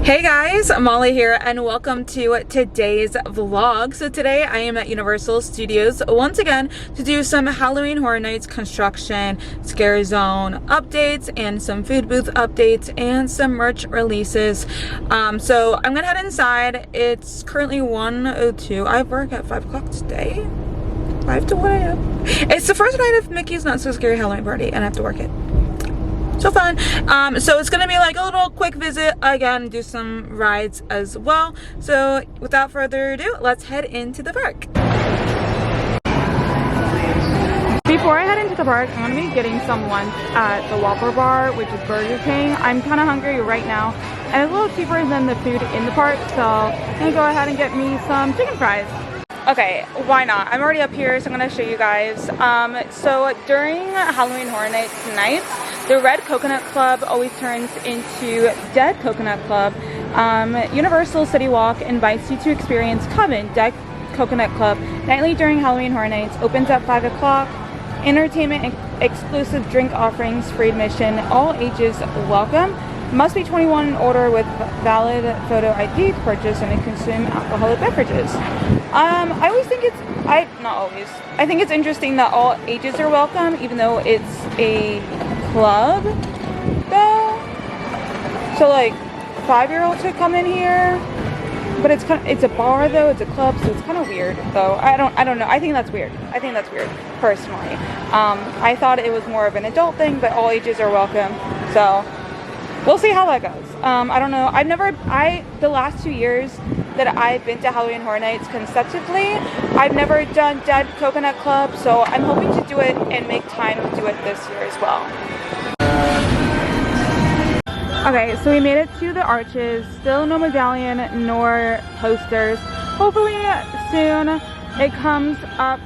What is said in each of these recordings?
Hey guys, Molly here and welcome to today's vlog. So today I am at Universal Studios once again to do some Halloween Horror Nights construction, scare zone updates and some food booth updates and some merch releases. So I'm gonna head inside. It's currently 1:02. I work at 5 o'clock today. 5 to 1 a.m. It's the first night of Mickey's Not So Scary Halloween Party and I have to work it. So fun. So it's gonna be like a little quick visit again, do some rides as well. So without further ado, let's head into the park. Before I head into the park, I'm gonna be getting some lunch at the Whopper Bar, which is Burger King. I'm kind of hungry right now and it's a little cheaper than the food in the park, so I'm gonna go ahead and get me some chicken fries. Okay, why not? I'm already up here, so I'm gonna show you guys. So during Halloween Horror Nights nights, the Red Coconut Club always turns into Dead Coconut Club. Universal City Walk invites you to experience Coven Dead Coconut Club nightly during Halloween Horror Nights. Opens at 5 o'clock. Entertainment and exclusive drink offerings, free admission, all ages welcome. Must be 21 in order with valid photo ID to purchase and consume alcoholic beverages. I always think I think it's interesting that all ages are welcome, even though it's a club, though. So like 5-year-olds could come in here, but it's a bar though, it's a club, so it's kind of weird though. I don't know. I think that's weird. Personally. I thought it was more of an adult thing, but all ages are welcome. So we'll see how that goes. I don't know. The last 2 years that I've been to Halloween Horror Nights consecutively, I've never done Dead Coconut Club, so I'm hoping to do it and make time to do it this year as well. Okay, so we made it to the arches. Still no medallion nor posters. Hopefully soon it comes up.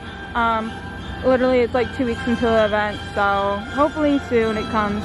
Literally it's like 2 weeks until the event, so hopefully soon it comes.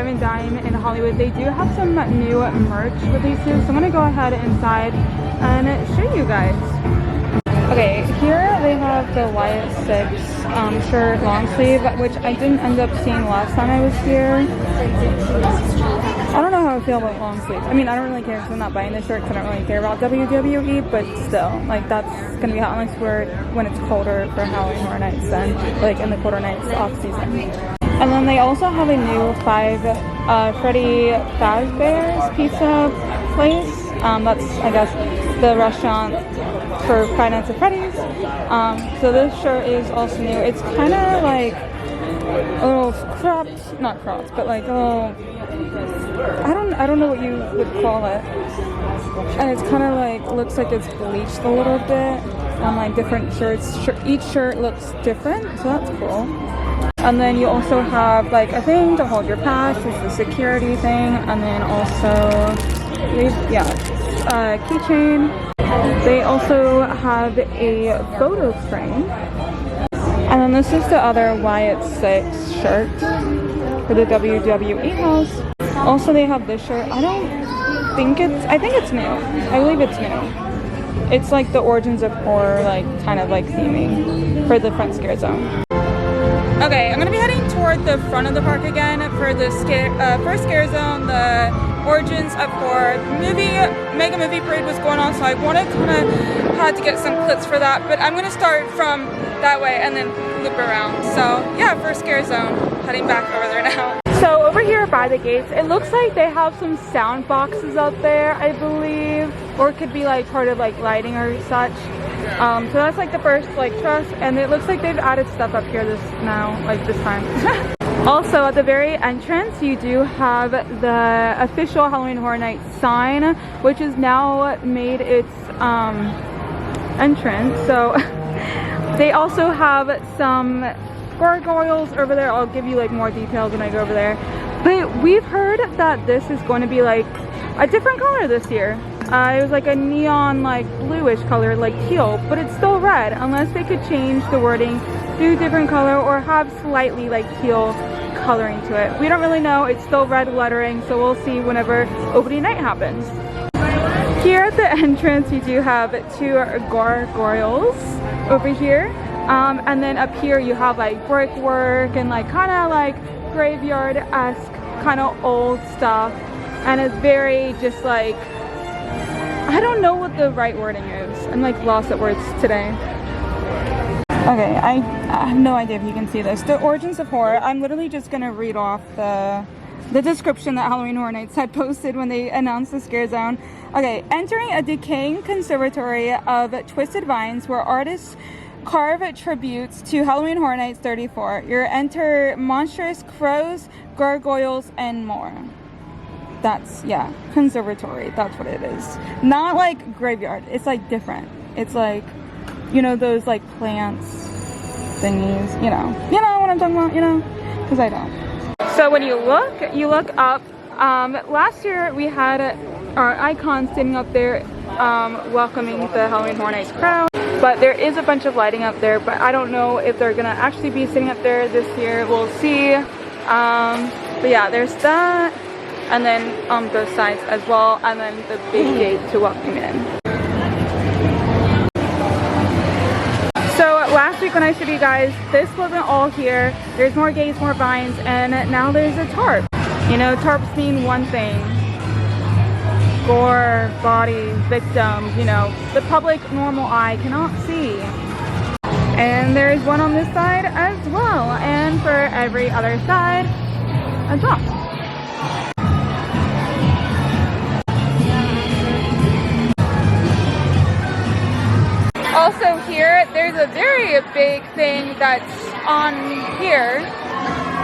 Five and Dime in Hollywood, they do have some new merch releases. So I'm gonna go ahead inside and show you guys. Okay, here they have the YS6 shirt long sleeve, which I didn't end up seeing last time I was here. I don't know how I feel about long sleeves. I mean, I don't really care because I'm not buying this shirt because I don't really care about WWE, but still, like, that's gonna be hot unless we're when it's colder for Halloween Horror Nights then, like in the colder nights off season. And then they also have a new Freddy Fazbear's pizza place. That's, I guess, the restaurant for Five Nights at Freddy's. So this shirt is also new. It's kind of like a little cropped, not cropped, but like a little, I don't know what you would call it. And it's kind of like, looks like it's bleached a little bit on like different shirts. Each shirt looks different, so that's cool. And then you also have like a thing to hold your pass, is the security thing, and then also, keychain. They also have a photo frame. And then this is the other YS6 shirt for the WWE house. Also, they have this shirt. I think it's new. I believe it's new. It's like the Origins of Horror, like kind of like theming for the front scare zone. Okay, I'm gonna be heading toward the front of the park again for the first scare zone. The Origins of Horror mega movie parade was going on, so I had to get some clips for that. But I'm gonna start from that way and then loop around. So yeah, first scare zone, heading back over there now. So over here by the gates, it looks like they have some sound boxes up there, I believe, or it could be like part of like lighting or such. So that's like the first like truss, and it looks like they've added stuff up here this time. Also at the very entrance, you do have the official Halloween Horror Nights sign, which has now made its entrance. So they also have some gargoyles over there. I'll give you like more details when I go over there. But we've heard that this is going to be like a different color this year. It was like a neon like bluish color, like teal, but it's still red, unless they could change the wording, do a different color, or have slightly like teal coloring to it. We don't really know. It's still red lettering, so we'll see whenever opening night happens. Here at the entrance, you do have two gargoyles over here, and then up here you have like brickwork and like kind of like graveyard-esque kind of old stuff, and it's very just like, I don't know what the right wording is. I'm like lost at words today. Okay, I have no idea if you can see this. The Origins of Horror, I'm literally just gonna read off the description that Halloween Horror Nights had posted when they announced the scare zone. Okay, entering a decaying conservatory of twisted vines where artists carve tributes to Halloween Horror Nights 34. You enter monstrous crows, gargoyles, and more. That's, yeah, conservatory, that's what it is. Not like graveyard, it's like different. It's like, you know, those like plants thingies, you know what I'm talking about, you know, because I don't. So when you look up, last year we had our icon sitting up there welcoming the Halloween Horror Nights crowd, but there is a bunch of lighting up there, but I don't know if they're gonna actually be sitting up there this year. We'll see. But yeah, there's that, and then on both sides as well, and then the big gate to welcome in. So last week when I showed you guys, this wasn't all here. There's more gates, more vines, and now there's a tarp. You know, tarps mean one thing. Gore, bodies, victims, you know, the public normal eye cannot see. And there's one on this side as well, and for every other side as well. Also here, there's a very big thing that's on here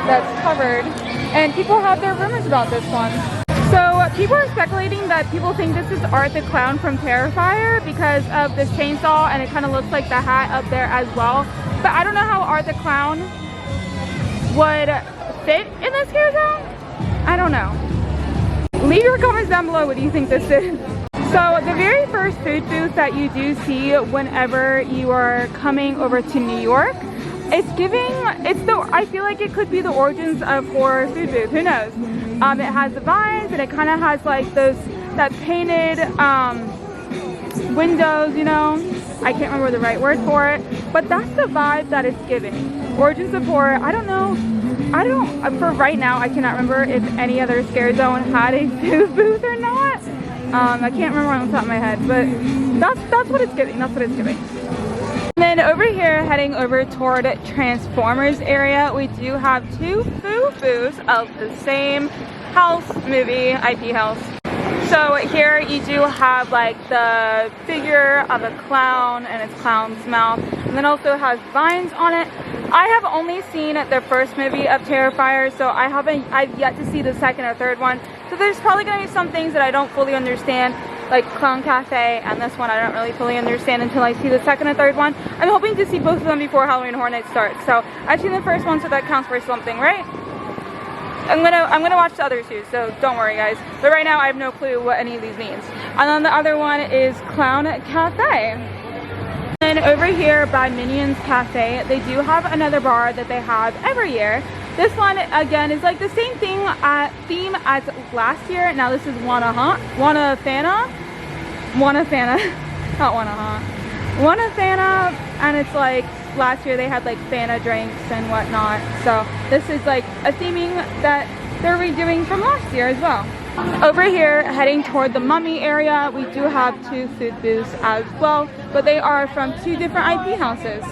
that's covered, and people have their rumors about this one. So people are speculating that people think this is Art the Clown from Terrifier because of this chainsaw, and it kind of looks like the hat up there as well. But I don't know how Art the Clown would fit in this scare zone. I don't know. Leave your comments down below what do you think this is. So the very first food booth that you do see whenever you are coming over to New York It's giving, I feel like it could be the origins of horror food booth, who knows? It has the vines and it kind of has like that painted windows, you know? I can't remember the right word for it, but that's the vibe that it's giving. Origins of horror, I don't know. For right now, I cannot remember if any other Scare Zone had a food booth or not. I can't remember on the top of my head, but that's what it's giving. That's what it's giving. And then over here, heading over toward Transformers area, we do have two food booths of the same house, movie, IP house. So here you do have like the figure of a clown and its clown's mouth, and then also has vines on it. I have only seen the first movie of Terrifier, so I've yet to see the second or third one. So there's probably gonna be some things that I don't fully understand, like Clown Cafe, and this one I don't really fully understand until I see the second or third one. I'm hoping to see both of them before Halloween Horror Nights starts. So I've seen the first one, so that counts for something, right? I'm gonna watch the other two, so don't worry guys. But right now I have no clue what any of these means. And then the other one is Clown Cafe. And over here by Minions Cafe, they do have another bar that they have every year. This one again is like the same theme as last year. Now this is Wanna Fana, and it's like last year they had like Fanta drinks and whatnot. So this is like a theming that they're redoing from last year as well. Over here, heading toward the Mummy area, we do have two food booths as well, but they are from two different IP houses.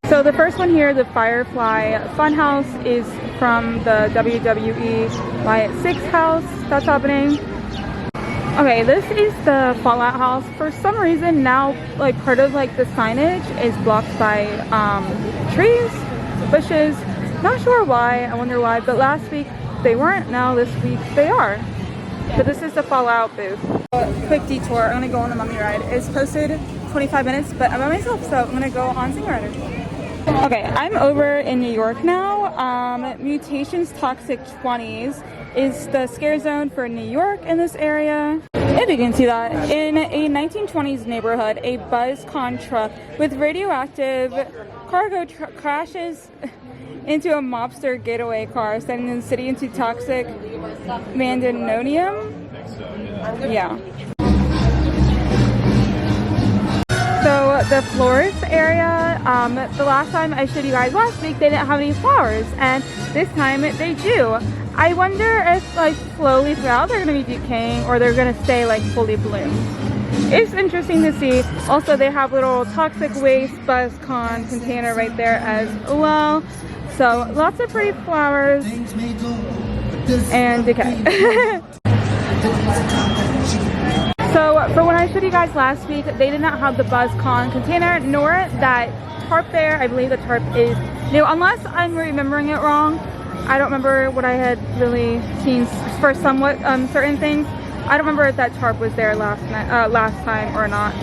So the first one here, the Firefly Funhouse, is from the WWE Riot 6 house that's happening. Okay, this is the Fallout house. For some reason now, like part of like the signage is blocked by trees, bushes. Not sure why, I wonder why, but last week they weren't, now this week they are. But this is the Fallout booth. Quick detour, I'm gonna go on the Mummy ride. It's posted 25 minutes, but I'm by myself, so I'm gonna go on Single Rider. Okay, I'm over in New York now. Mutations Toxic 20s is the scare zone for New York in this area. If you can see that, in a 1920s neighborhood, a BuzzCon truck with radioactive cargo crashes into a mobster getaway car, sending the city into toxic mandemonium. Yeah. So the florist area, the last time I showed you guys last week, they didn't have any flowers, and this time they do. I wonder if like slowly throughout they're going to be decaying or they're going to stay like fully bloomed. It's interesting to see. Also, they have little toxic waste BuzzCon container right there as well. So lots of pretty flowers and decay. So for when I showed you guys last week, they did not have the BuzzCon container nor that tarp there. I believe the tarp is new, unless I'm remembering it wrong. I don't remember what I had really seen for somewhat certain things. I don't remember if that tarp was there last time or not.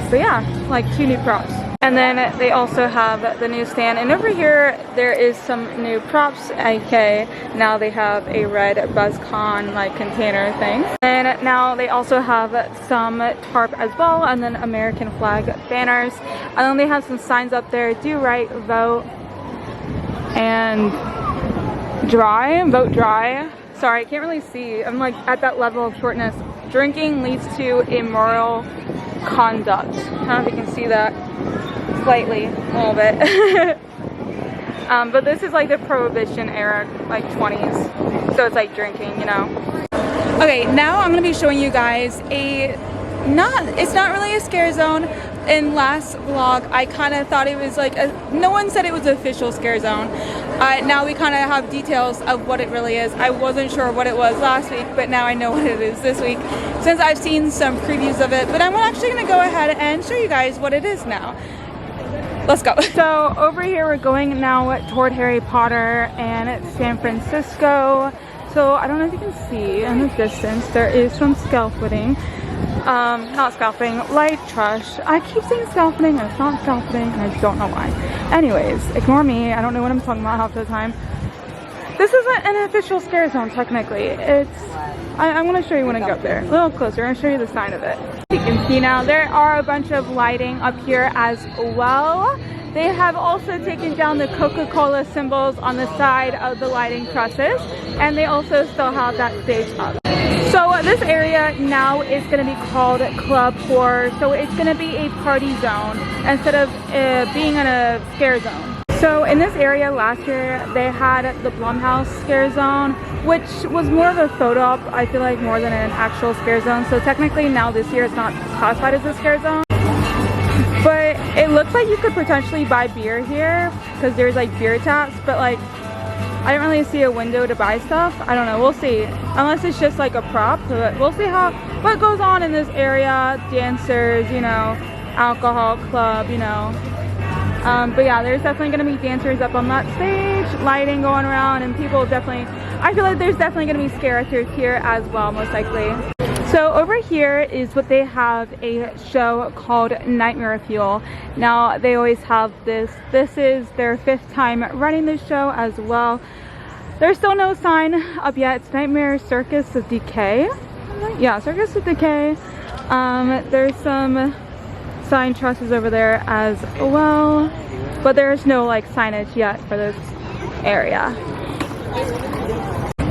But yeah, like two new props. And then they also have the new stand, and over here there is some new props. Okay, now they have a red BuzzCon like container thing, and now they also have some tarp as well, and then American flag banners, and then they have some signs up there: do right, vote, and vote dry. Sorry, I can't really see. I'm like at that level of shortness. Drinking leads to immoral conduct. I don't know if you can see that. Slightly, a little bit. But this is like the Prohibition era, like 20s. So it's like drinking, you know. Okay, now I'm gonna be showing you guys it's not really a scare zone. In last vlog, I kind of thought it was like no one said it was an official scare zone. Now we kind of have details of what it really is. I wasn't sure what it was last week, but now I know what it is this week, since I've seen some previews of it. But I'm actually gonna go ahead and show you guys what it is now. Let's go. So over here we're going now toward Harry Potter and San Francisco. So I don't know if you can see in the distance, there is some scaffolding. Not scaffolding, light trash. I keep saying scaffolding and it's not scaffolding and I don't know why. Anyways, ignore me. I don't know what I'm talking about half the time. This isn't an official scare zone technically. I'm going to show you when I get up there. A little closer. I'm going to show you the sign of it. You can see now there are a bunch of lighting up here as well. they have also taken down the Coca-Cola symbols on the side of the lighting trusses, and they also still have that stage up. So this area now is going to be called Club 4, so it's going to be a party zone instead of being in a scare zone. So in this area last year, they had the Blumhouse scare zone, which was more of a photo op, I feel like, more than an actual scare zone. So technically now this year it's not classified as a scare zone. But it looks like you could potentially buy beer here because there's like beer taps, but like I didn't really see a window to buy stuff. I don't know, we'll see. Unless it's just like a prop, but we'll see what goes on in this area. Dancers, you know, alcohol club, you know. But yeah, there's definitely going to be dancers up on that stage, lighting going around, and people definitely, I feel like there's definitely going to be scare actors here as well, most likely. So over here is what they have, a show called Nightmare Fuel. Now they always have this. This is their 5th time running this show as well. There's still no sign up yet. It's Nightmare Circus of Decay. Yeah, Circus of Decay. There's some sign trusses over there as well, but there's no like signage yet for this area.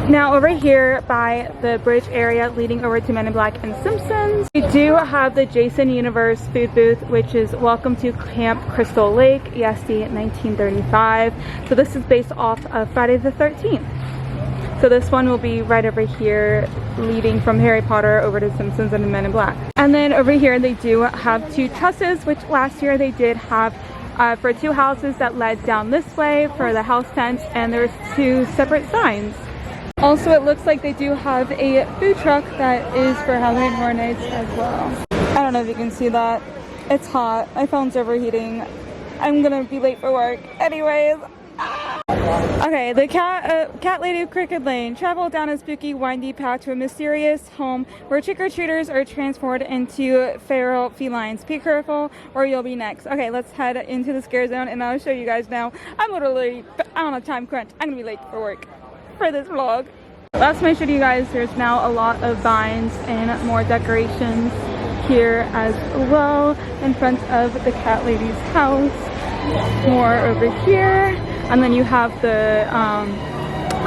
Now over here by the bridge area leading over to Men in Black and Simpsons, we do have the Jason Universe food booth, which is Welcome to Camp Crystal Lake, ESD 1935. So this is based off of Friday the 13th. So this one will be right over here, leading from Harry Potter over to Simpsons and Men in Black. And then over here they do have 2 trusses, which last year they did have for 2 houses that led down this way for the house tents, and there's 2 separate signs. Also, it looks like they do have a food truck that is for Halloween Horror Nights as well. I don't know if you can see that. It's hot. My phone's overheating. I'm gonna be late for work. Anyways. Okay, the cat lady of Crooked Lane travel down a spooky, windy path to a mysterious home where trick-or-treaters are transformed into feral felines. Be careful or you'll be next. Okay, let's head into the scare zone and I'll show you guys now. I'm literally on a time crunch. I'm gonna be late for work for this vlog. Last time I showed you guys, there's now a lot of vines and more decorations here as well in front of the cat lady's house. More over here, and then you have the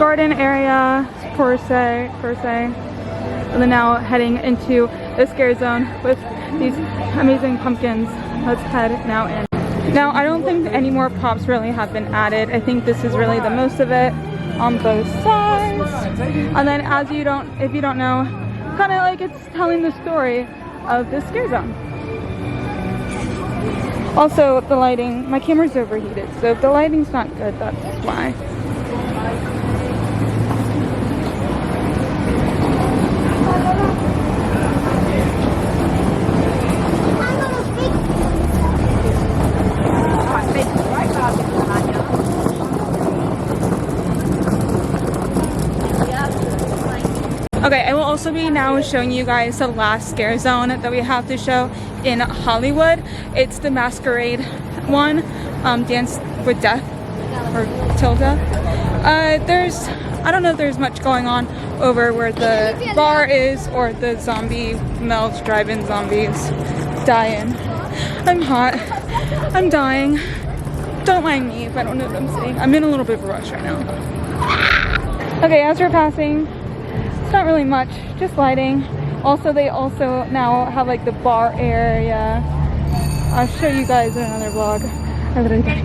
garden area per se, and then now heading into the scare zone with these amazing pumpkins. Let's head now in. Now I don't think any more props really have been added. I think this is really the most of it on both sides. And then if you don't know, kind of like it's telling the story of the scare zone. Also, the lighting, my camera's overheated, so if the lighting's not good, that's why. Okay, I will also be now showing you guys the last scare zone that we have to show in Hollywood. It's the Masquerade one, Dance with Death, or Till Death. I don't know if there's much going on over where the bar is, or the zombie Mel's drive-in zombies dying. I'm hot, I'm dying. Don't mind me if I don't know what I'm saying. I'm in a little bit of a rush right now. Okay, as we're passing, it's not really much, just lighting. Also, they also now have like the bar area. I'll show you guys in another vlog. I literally gotta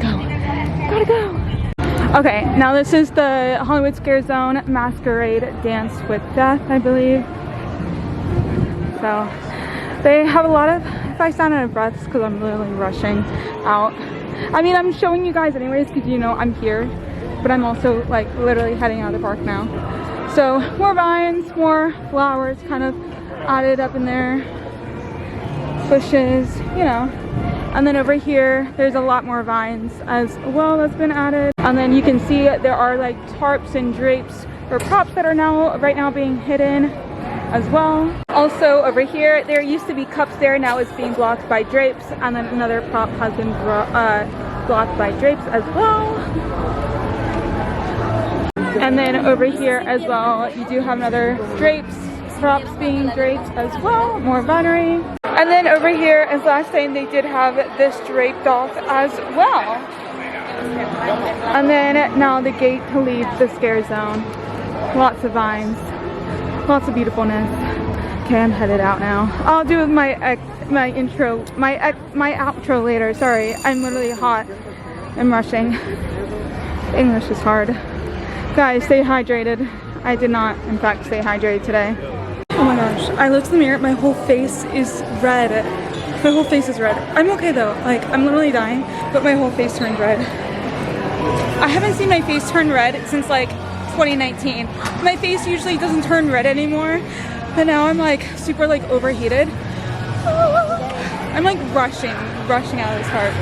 go. Okay, now this is the Hollywood Scare Zone Masquerade Dance with Death, I believe. So they have a lot of, if I sound out of breath, it's because I'm literally rushing out. I mean, I'm showing you guys anyways because you know I'm here, but I'm also like literally heading out of the park now. So more vines, more flowers kind of added up in there, bushes, you know. And then over here, there's a lot more vines as well that's been added. And then you can see there are like tarps and drapes or props that are right now being hidden as well. Also over here, there used to be cups there, now it's being blocked by drapes. And then another prop has been blocked by drapes as well. And then over here as well, you do have another drapes, props being draped as well, more vinery. And then over here, as last time, they did have this draped off as well. And then now the gate to leave the scare zone. Lots of vines, lots of beautifulness. Okay, I'm headed out now. I'll do my outro later. Sorry, I'm literally hot. I'm rushing. English is hard. Guys, stay hydrated. I did not, in fact, stay hydrated today. Oh my gosh, I looked in the mirror, my whole face is red. My whole face is red. I'm okay though, like I'm literally dying, but my whole face turned red. I haven't seen my face turn red since like 2019. My face usually doesn't turn red anymore, but now I'm like super like overheated. I'm like rushing out of this park.